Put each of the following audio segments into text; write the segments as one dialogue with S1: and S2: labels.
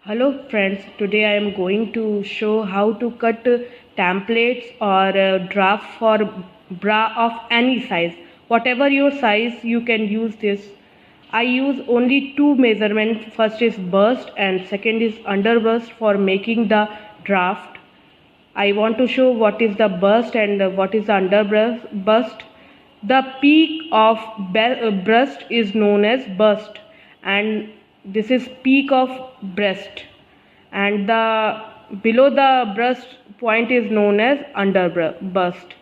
S1: Hello friends, today I am going to show how to cut templates or draft for bra of any size. Whatever your size, you can use this. I use only two measurements. First is bust and second is under bust for making the draft. I want to show what is the bust and what is the under bust. The peak of breast is known as bust, and this is peak of breast, and the below the breast point is known as under bust.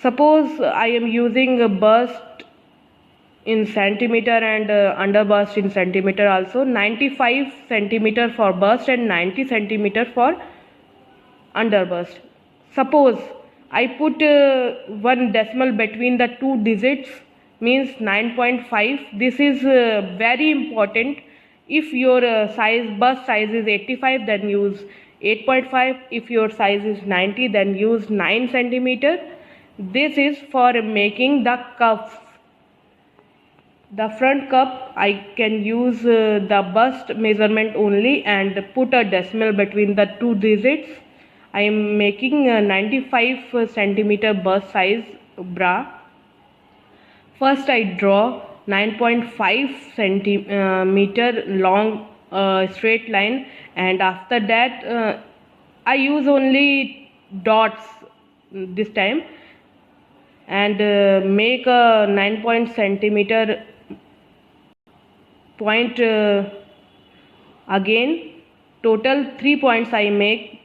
S1: Suppose I am using a bust in centimeter and under bust in centimeter also. 95 centimeter for bust and 90 centimeter for under bust. Suppose I put one decimal between the two digits, means 9.5. This is very important. If your bust size is 85, then use 8.5. If your size is 90, then use 9 centimeter. This is for making the cuffs. The front cup, I can use the bust measurement only and put a decimal between the two digits. I am making a 95 centimeter bust size bra. First I draw 9.5 centimeter long straight line, and after that I use only dots this time, and make a 9 centimeter point again. Total 3 points I make,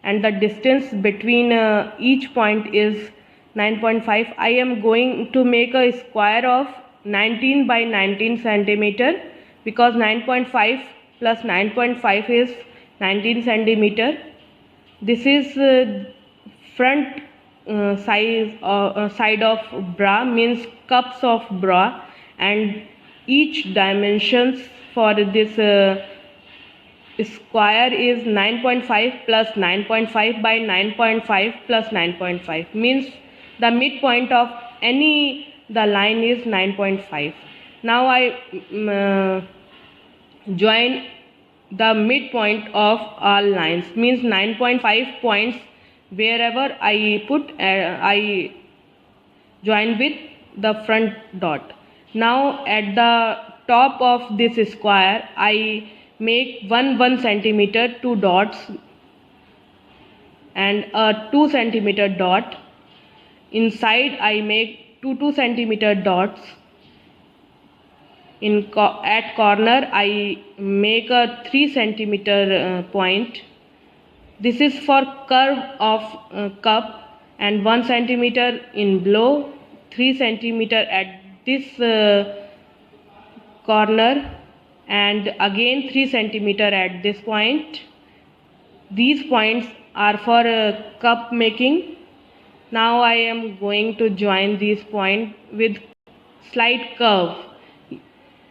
S1: and the distance between each point is 9.5. I am going to make a square of 19 by 19 centimeter, because 9.5 plus 9.5 is 19 centimeter. This is front side of bra, means cups of bra, and each dimensions for this square is 9.5 plus 9.5 by 9.5 plus 9.5, means the midpoint of any the line is 9.5. Now I join the midpoint of all lines, means 9.5 points wherever I put I join with the front dot. Now at the top of this square I make 1 centimeter two dots and a 2 centimeter dot. Inside I make 2 centimeter dots. At corner I make a 3 centimeter point. This is for curve of cup, and 1 centimeter in below, 3 centimeter at this corner, and again 3 centimeter at this point. These points are for cup making. Now I am going to join these points with slight curve,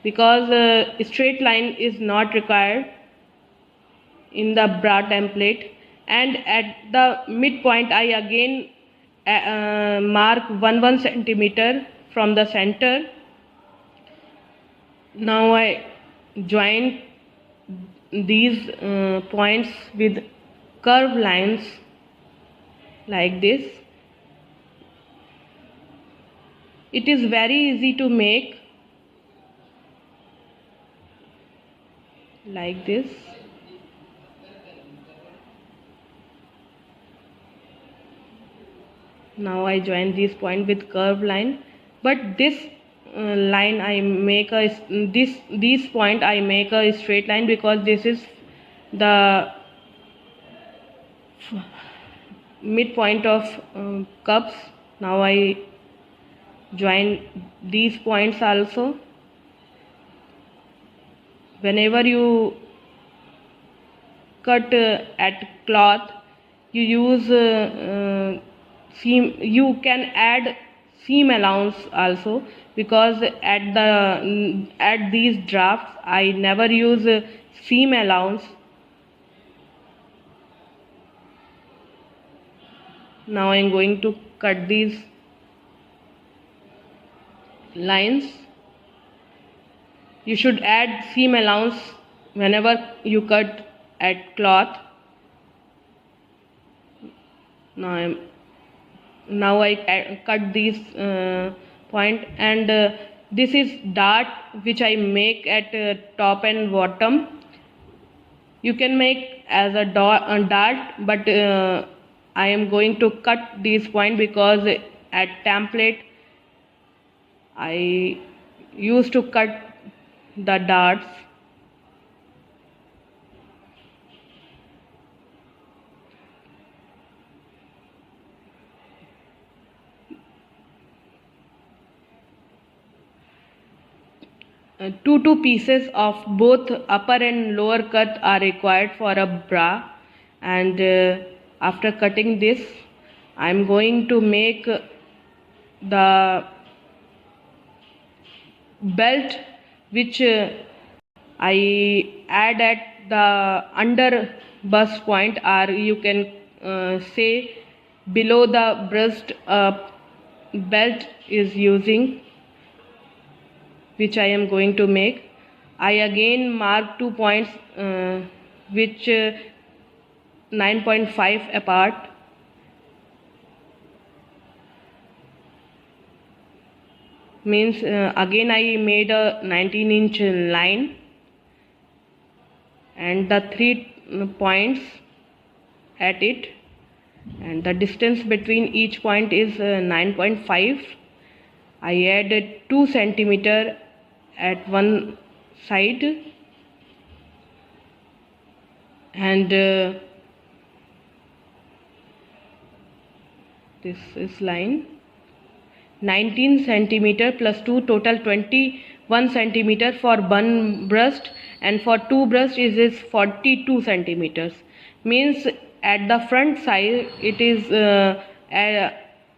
S1: because a straight line is not required in the bra template. And at the midpoint I again mark 1 centimeter from the center. Now I join these points with curved lines like this. It is very easy to make, like this. Now I join this point with curved line, but this line I make this point I make a straight line, because this is the midpoint of cups. Now I join these points also. Whenever you cut at cloth, you use seam. You can add seam allowance also, because at these drafts I never use seam allowance. Now I am going to cut these lines. You should add seam allowance whenever you cut at cloth. Now I cut this point, and this is dart which I make at top and bottom. You can make as a dart, but I am going to cut this point because at template I used to cut the darts. Two pieces of both upper and lower cut are required for a bra, and after cutting this I am going to make the belt which I add at the under bust point, or you can say below the breast belt is using, which I am going to make. I again mark 2 points which 9.5 apart. Means again I made a 19-inch line, and the 3 points at it, and the distance between each point is 9.5. I added 2 centimeter at one side, and this is line 19 centimeter plus 2, total 21 centimeter for one breast, and for two breast is 42 centimeters. Means at the front side it is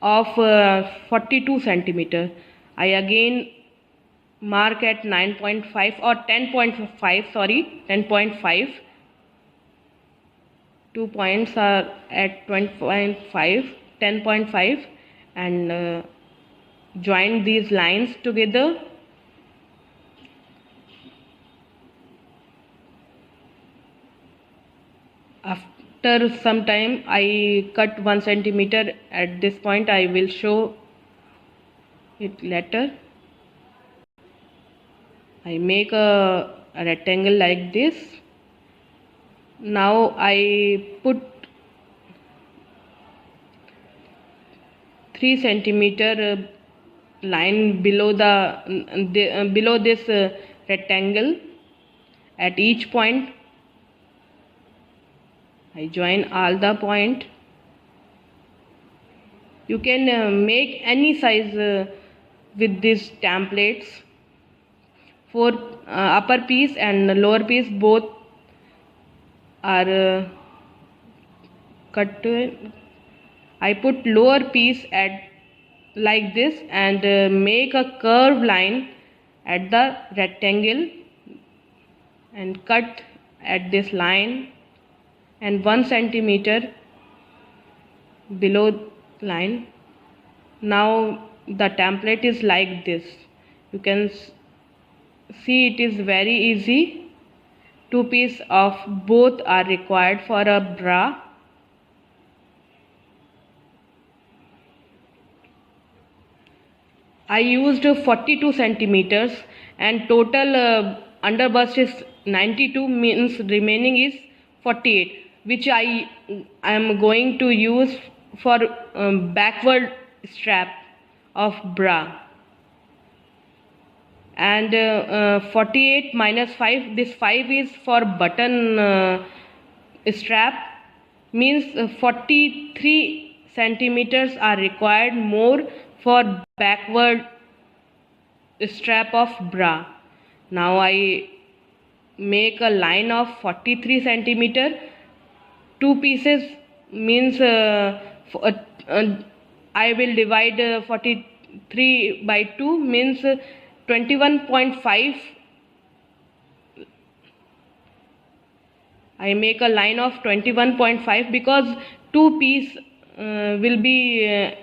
S1: of 42 centimeter. I again mark at 9.5 or 10.5, sorry, 10.5. 2 points are at 20.5, 10.5, and join these lines together. After some time I cut 1 centimeter at this point. I will show it later. I make a rectangle like this. Now I put 3 centimeter line below below this rectangle. At each point I join all the point. You can make any size with these templates. For upper piece and lower piece both are cut. I put lower piece at like this, and make a curved line at the rectangle and cut at this line, and 1 centimeter below line. Now the template is like this. You can see it is very easy. 2 pieces of both are required for a bra. I used 42 centimeters, and total under bust is 92, means remaining is 48, which I am going to use for backward strap of bra. And 48 minus 5, this 5 is for button strap, means 43 centimeters are required more for backward strap of bra. Now I make a line of 43 centimeter. 2 pieces means I will divide 43 by 2, means 21.5. I make a line of 21.5 because 2 piece will be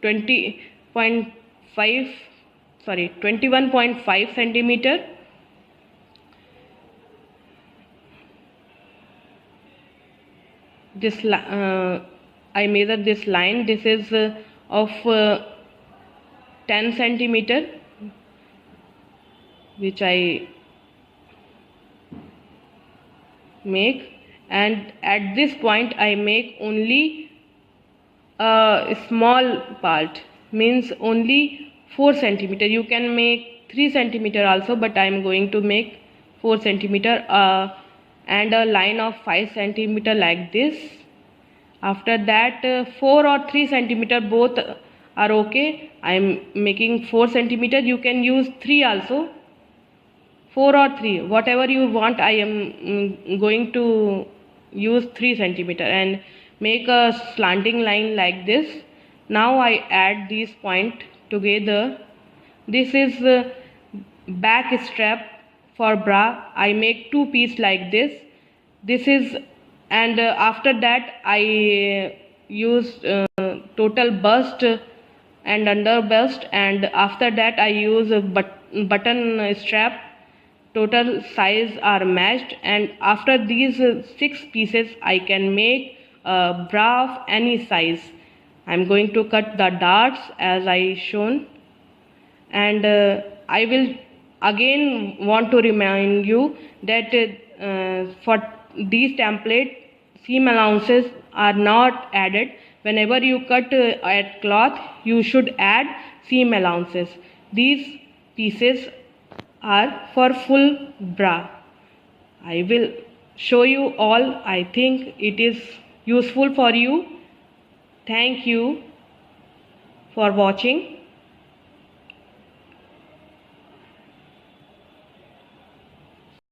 S1: 21.5 centimeter. I measure this line. This is of 10 centimeter, which I make, and at this point I make only a small part, means only 4 centimeter. You can make 3 centimeter also, but I am going to make 4 centimeter, and a line of 5 centimeter like this. After that 4 or 3 centimeter both are okay. I am making 4 centimeter. You can use 3 also, 4 or 3, whatever you want. I am going to use 3 centimeter and make a slanting line like this. Now I add these point together. This is back strap for bra. I make 2 piece like this. This is, and after that I use total bust and under bust, and after that I use a button strap. Total size are matched, and after these 6 pieces I can make a bra of any size. I'm going to cut the darts as I shown, and I will again want to remind you that for these template, seam allowances are not added. Whenever you cut at cloth, you should add seam allowances. These pieces are for full bra. I will show you all. I think it is useful for you. Thank you for watching.